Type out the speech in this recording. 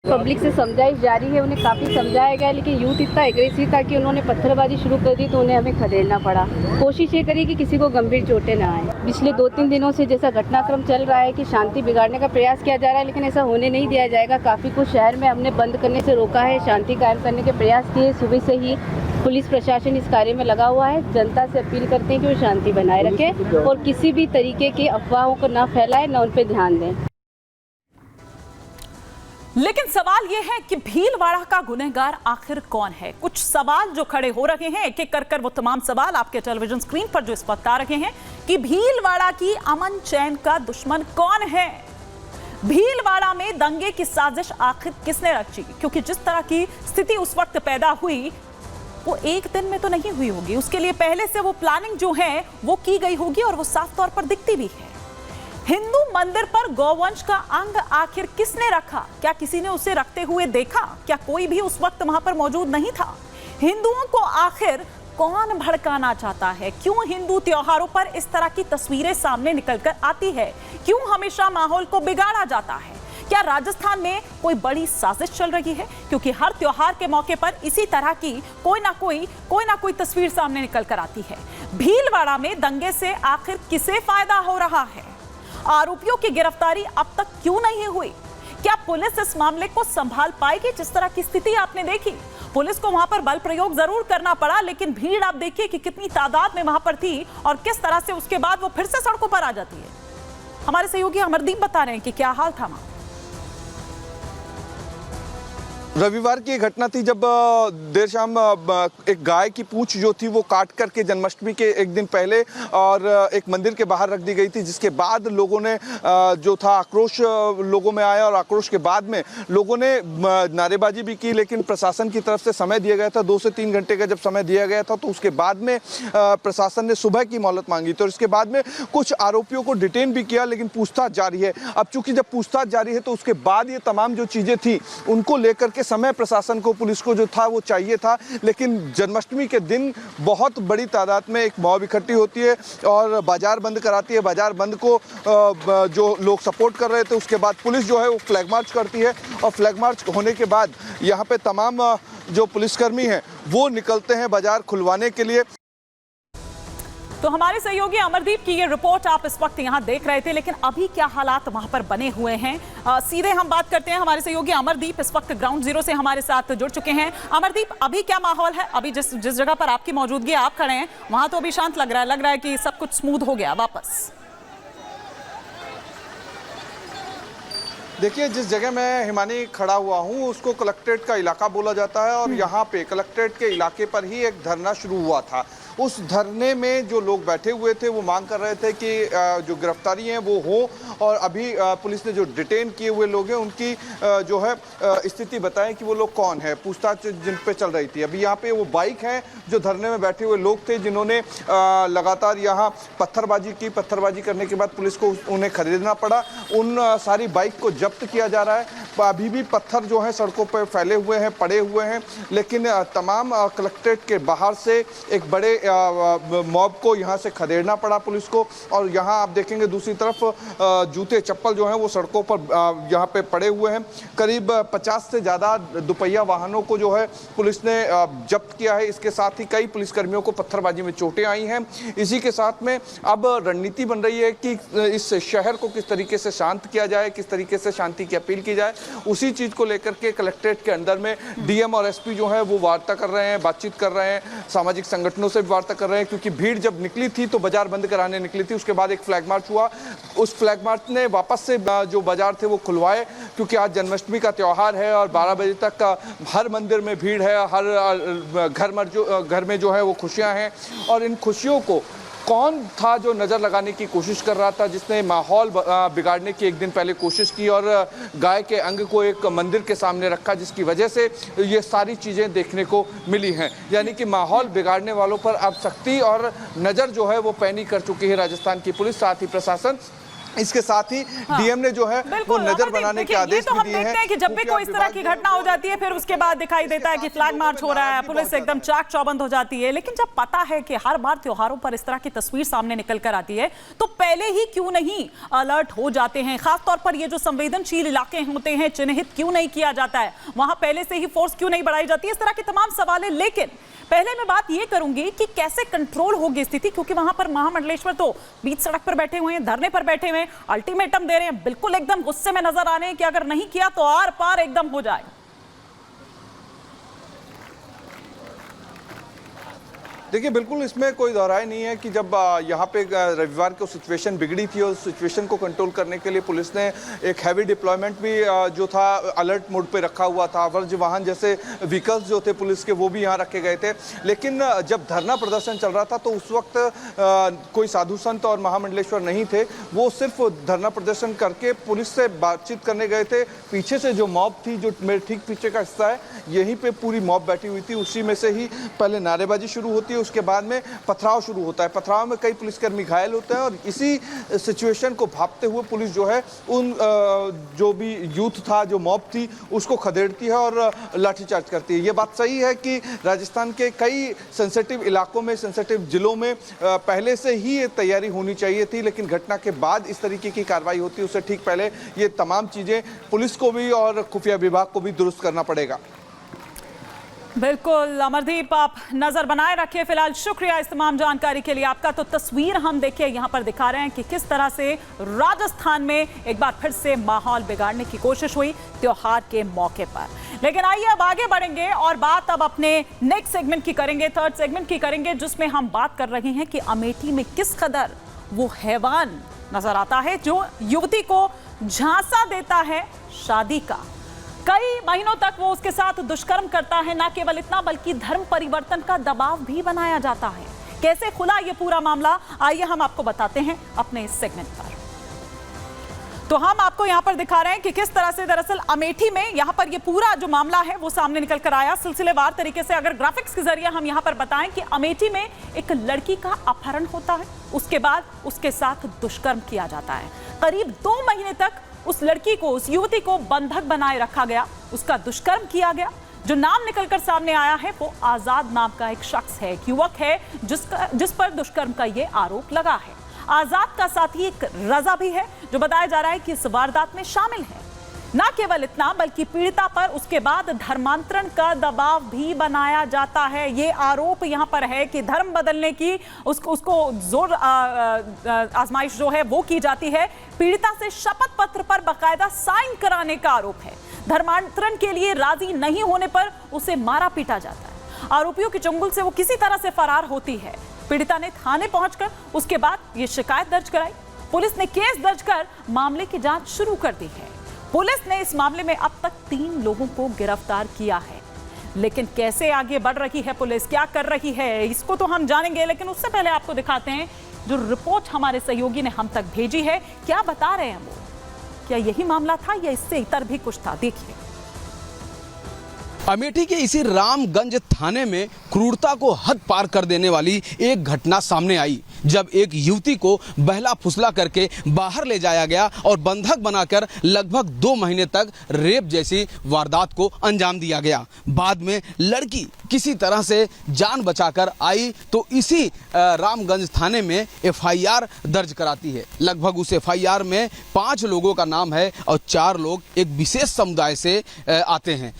Public से समझाइश जारी है, उन्हें काफ़ी समझाया गया, लेकिन यूथ इतना एग्रेसिव था कि उन्होंने पत्थरबाजी शुरू कर दी, तो उन्हें हमें खदेड़ना पड़ा। कोशिश ये करी कि किसी को गंभीर चोटें ना आए। पिछले 2-3 दिनों से जैसा घटनाक्रम चल रहा है कि शांति बिगाड़ने का प्रयास किया जा रहा है, लेकिन ऐसा होने नहीं दिया जाएगा। काफ़ी कुछ शहर में हमने बंद करने से रोका है, शांति कायम करने के प्रयास किए। सुबह से ही पुलिस प्रशासन इस कार्य में लगा हुआ है। जनता से अपील करते हैं कि वो शांति बनाए रखें और किसी भी तरीके के अफवाहों को न फैलाएं, न उन पर ध्यान दें। लेकिन सवाल यह है कि भीलवाड़ा का गुनहगार आखिर कौन है? कुछ सवाल जो खड़े हो रहे हैं, एक एक कर वो तमाम सवाल आपके टेलीविजन स्क्रीन पर जो इस वक्त आ रहे हैं कि भीलवाड़ा की अमन चैन का दुश्मन कौन है? भीलवाड़ा में दंगे की साजिश आखिर किसने रची? क्योंकि जिस तरह की स्थिति उस वक्त पैदा हुई वो एक दिन में तो नहीं हुई होगी, उसके लिए पहले से वो प्लानिंग जो है वो की गई होगी और वो साफ तौर पर दिखती भी है। हिंदू मंदिर पर गौवंश का अंग आखिर किसने रखा? क्या किसी ने उसे रखते हुए देखा? क्या कोई भी उस वक्त वहां पर मौजूद नहीं था? हिंदुओं को आखिर कौन भड़काना चाहता है? क्यों हिंदू त्योहारों पर इस तरह की तस्वीरें सामने निकलकर आती है? क्यों हमेशा माहौल को बिगाड़ा जाता है? क्या राजस्थान में कोई बड़ी साजिश चल रही है? क्योंकि हर त्योहार के मौके पर इसी तरह की कोई ना कोई तस्वीर सामने निकलकर आती है। भीलवाड़ा में दंगे से आखिर किसे फायदा हो रहा है? आरोपियों की गिरफ्तारी अब तक क्यों नहीं हुई? क्या पुलिस इस मामले को संभाल पाएगी? जिस तरह की स्थिति आपने देखी, पुलिस को वहां पर बल प्रयोग जरूर करना पड़ा, लेकिन भीड़ आप देखिए कि कितनी तादाद में वहां पर थी और किस तरह से उसके बाद वो फिर से सड़कों पर आ जाती है। हमारे सहयोगी अमरदीप बता रहे हैं कि क्या हाल था वहां। रविवार की घटना थी जब देर शाम एक गाय की पूंछ जो थी वो काट करके जन्माष्टमी के एक दिन पहले और एक मंदिर के बाहर रख दी गई थी, जिसके बाद लोगों ने जो था आक्रोश लोगों में आया और आक्रोश के बाद में लोगों ने नारेबाजी भी की, लेकिन प्रशासन की तरफ से समय दिया गया था 2 से 3 घंटे का जब समय दिया गया था, तो उसके बाद में प्रशासन ने सुबह की मोहलत मांगी थी और इसके बाद में कुछ आरोपियों को डिटेन भी किया, लेकिन पूछताछ जारी है। अब चूंकि जब पूछताछ जारी है तो उसके बाद ये तमाम जो चीज़ें थी उनको लेकर के समय प्रशासन को, पुलिस को जो था वो चाहिए था, लेकिन जन्माष्टमी के दिन बहुत बड़ी तादाद में एक मॉब इकट्ठी होती है और बाजार बंद कराती है। बाजार बंद को जो लोग सपोर्ट कर रहे थे, उसके बाद पुलिस जो है वो फ्लैग मार्च करती है और फ्लैग मार्च होने के बाद यहाँ पे तमाम जो पुलिसकर्मी हैं वो निकलते हैं बाजार खुलवाने के लिए। तो हमारे सहयोगी अमरदीप की ये रिपोर्ट आप इस वक्त यहाँ देख रहे थे, लेकिन अभी क्या हालात वहां पर बने हुए हैं, सीधे हम बात करते हैं। हमारे सहयोगी अमरदीप इस वक्त ग्राउंड जीरो से हमारे साथ जुड़ चुके हैं। अमरदीप, अभी क्या माहौल है? अभी जिस जगह पर आपकी मौजूदगी आप खड़े हैं वहां तो अभी शांत लग रहा है कि सब कुछ स्मूथ हो गया वापस। देखिए, जिस जगह मैं हिमानी खड़ा हुआ हूँ उसको कलेक्ट्रेट का इलाका बोला जाता है और यहाँ पे कलेक्ट्रेट के इलाके पर ही एक धरना शुरू हुआ था। उस धरने में जो लोग बैठे हुए थे वो मांग कर रहे थे कि जो गिरफ्तारी हैं वो हो और अभी पुलिस ने जो डिटेन किए हुए लोग हैं उनकी जो है स्थिति बताएं कि वो लोग कौन है, पूछताछ जिन पे चल रही थी। अभी यहाँ पे वो बाइक है जो धरने में बैठे हुए लोग थे जिन्होंने लगातार यहाँ पत्थरबाजी की। पत्थरबाजी करने के बाद पुलिस को उन्हें खरीदना पड़ा। उन सारी बाइक को जब्त किया जा रहा है। अभी भी पत्थर जो है सड़कों पर फैले हुए हैं, पड़े हुए हैं, लेकिन तमाम कलेक्ट्रेट के बाहर से एक बड़े मॉब को यहाँ से खदेड़ना पड़ा पुलिस को। और यहाँ आप देखेंगे दूसरी तरफ जूते चप्पल जो हैं वो सड़कों पर यहाँ पे पड़े हुए हैं। करीब 50 से ज़्यादा दुपहिया वाहनों को जो है पुलिस ने जब्त किया है। इसके साथ ही कई पुलिसकर्मियों को पत्थरबाजी में चोटें आई हैं। इसी के साथ में अब रणनीति बन रही है कि इस शहर को किस तरीके से शांत किया जाए, किस तरीके से शांति की अपील की जाए। उसी चीज़ को लेकर के कलेक्ट्रेट के अंदर में डीएम और एसपी जो है वो वार्ता कर रहे हैं, बातचीत कर रहे हैं, सामाजिक संगठनों से वार्ता कर रहे हैं, क्योंकि भीड़ जब निकली थी तो बाजार बंद कराने निकली थी। उसके बाद एक फ्लैग मार्च हुआ। उस फ्लैग मार्च ने वापस से जो बाजार थे वो खुलवाए, क्योंकि आज जन्माष्टमी का त्यौहार है और 12 बजे तक हर मंदिर में भीड़ है, हर घर में जो है वो खुशियां हैं। और इन खुशियों को कौन था जो नज़र लगाने की कोशिश कर रहा था, जिसने माहौल बिगाड़ने की एक दिन पहले कोशिश की और गाय के अंग को एक मंदिर के सामने रखा, जिसकी वजह से ये सारी चीज़ें देखने को मिली हैं। यानी कि माहौल बिगाड़ने वालों पर अब सख्ती और नज़र जो है वो पैनी कर चुकी है राजस्थान की पुलिस, साथ ही प्रशासन। इसके साथ ही डीएम ने जो है वो नजर बनाने के आदेश तो भी हम दिए देखते हैं कि जब भी कोई इस तरह की घटना हो जाती है फिर उसके बाद दिखाई देता है कि फ्लैग मार्च हो रहा है, पुलिस एकदम चाक चौबंद हो जाती है। लेकिन जब पता है कि हर बार त्योहारों पर इस तरह की तस्वीर सामने निकल कर आती है तो पहले ही क्यों नहीं अलर्ट हो जाते हैं? खासतौर पर ये जो संवेदनशील इलाके होते हैं चिन्हित क्यों नहीं किया जाता है, वहां पहले से ही फोर्स क्यों नहीं बढ़ाई जाती है? इस तरह के तमाम सवाल है। लेकिन पहले मैं बात ये करूंगी कि कैसे कंट्रोल होगी स्थिति, क्योंकि वहां पर महामंडलेश्वर तो बीच सड़क पर बैठे हुए हैं, धरने पर बैठे हुए हैं, अल्टीमेटम दे रहे हैं, बिल्कुल एकदम गुस्से में नजर आ रहे हैं कि अगर नहीं किया तो आर पार एकदम हो जाए। देखिए बिल्कुल इसमें कोई दोहराई नहीं है कि जब यहाँ पे रविवार को सिचुएशन बिगड़ी थी और सिचुएशन को कंट्रोल करने के लिए पुलिस ने एक हैवी डिप्लॉयमेंट भी जो था अलर्ट मोड पे रखा हुआ था। वर्ज्य वाहन जैसे व्हीकल्स जो थे पुलिस के वो भी यहाँ रखे गए थे। लेकिन जब धरना प्रदर्शन चल रहा था तो उस वक्त कोई साधु संत और महामंडलेश्वर नहीं थे, वो सिर्फ धरना प्रदर्शन करके पुलिस से बातचीत करने गए थे। पीछे से जो मॉब थी, जो मेरे ठीक पीछे का हिस्सा है, यहीं पर पूरी मॉब बैठी हुई थी। उसी में से ही पहले नारेबाजी शुरू होती है, उसके बाद में पथराव शुरू होता है। पथराव में कई पुलिसकर्मी घायल होते हैं और इसी सिचुएशन को भांपते हुए पुलिस जो है उन जो भी यूथ था, जो मॉब थी, उसको खदेड़ती है और लाठीचार्ज करती है। ये बात सही है कि राजस्थान के कई सेंसिटिव इलाकों में, सेंसिटिव जिलों में पहले से ही ये तैयारी होनी चाहिए थी, लेकिन घटना के बाद इस तरीके की कार्रवाई होती है उससे ठीक पहले ये तमाम चीजें पुलिस को भी और खुफिया विभाग को भी दुरुस्त करना पड़ेगा। बिल्कुल अमरदीप, आप नजर बनाए रखिए। फिलहाल शुक्रिया इस तमाम जानकारी के लिए आपका। तो तस्वीर हम देखिए यहाँ पर दिखा रहे हैं कि किस तरह से राजस्थान में एक बार फिर से माहौल बिगाड़ने की कोशिश हुई त्योहार के मौके पर। लेकिन आइए अब आगे बढ़ेंगे और बात अब अपने नेक्स्ट सेगमेंट की करेंगे, थर्ड सेगमेंट की करेंगे, जिसमें हम बात कर रहे हैं कि अमेठी में किस कदर वो हैवान नजर आता है जो युवती को झांसा देता है शादी का। कई महीनों तक वो उसके साथ दुष्कर्म करता है। ना केवल इतना बल्कि धर्म परिवर्तन का दबाव भी बनाया जाता है। कैसे खुला ये पूरा मामला, आइए हम आपको बताते हैं अपने इस सेगमेंट पर। तो हम आपको यहां पर दिखा रहे हैं कि किस तरह से दरअसल अमेठी में यहां पर ये पूरा जो मामला है वो सामने निकल कर आया। सिलसिलेवार तरीके से अगर ग्राफिक्स के जरिए हम यहां पर बताएं कि अमेठी में एक लड़की का अपहरण होता है, उसके बाद उसके साथ दुष्कर्म किया जाता है। करीब 2 महीने तक उस लड़की को, उस युवती को बंधक बनाए रखा गया, उसका दुष्कर्म किया गया। जो नाम निकलकर सामने आया है वो आजाद नाम का एक शख्स है, एक युवक है जिस पर दुष्कर्म का ये आरोप लगा है। आजाद का साथी एक रजा भी है जो बताया जा रहा है कि इस वारदात में शामिल है। ना केवल इतना बल्कि पीड़िता पर उसके बाद धर्मांतरण का दबाव भी बनाया जाता है। ये आरोप यहाँ पर है कि धर्म बदलने की उसको जोर आजमाइश जो है वो की जाती है। पीड़िता से शपथ पत्र पर बकायदा साइन कराने का आरोप है। धर्मांतरण के लिए राजी नहीं होने पर उसे मारा पीटा जाता है। आरोपियों के चंगुल से वो किसी तरह से फरार होती है। पीड़िता ने थाने पहुंचकर उसके बाद ये शिकायत दर्ज कराई। पुलिस ने केस दर्ज कर मामले की जांच शुरू कर दी है। पुलिस ने इस मामले में अब तक 3 लोगों को गिरफ्तार किया है। लेकिन कैसे आगे बढ़ रही है पुलिस, क्या कर रही है, इसको तो हम जानेंगे। लेकिन उससे पहले आपको दिखाते हैं जो रिपोर्ट हमारे सहयोगी ने हम तक भेजी है। क्या बता रहे हैं वो, क्या यही मामला था या इससे इतर भी कुछ था, देखिए। अमेठी के इसी रामगंज थाने में क्रूरता को हद पार कर देने वाली एक घटना सामने आई, जब एक युवती को बहला फुसला करके बाहर ले जाया गया और बंधक बनाकर लगभग 2 महीने तक रेप जैसी वारदात को अंजाम दिया गया। बाद में लड़की किसी तरह से जान बचाकर आई तो इसी रामगंज थाने में FIR दर्ज कराती है। लगभग उस FIR में 5 लोगों का नाम है और 4 लोग एक विशेष समुदाय से आते हैं।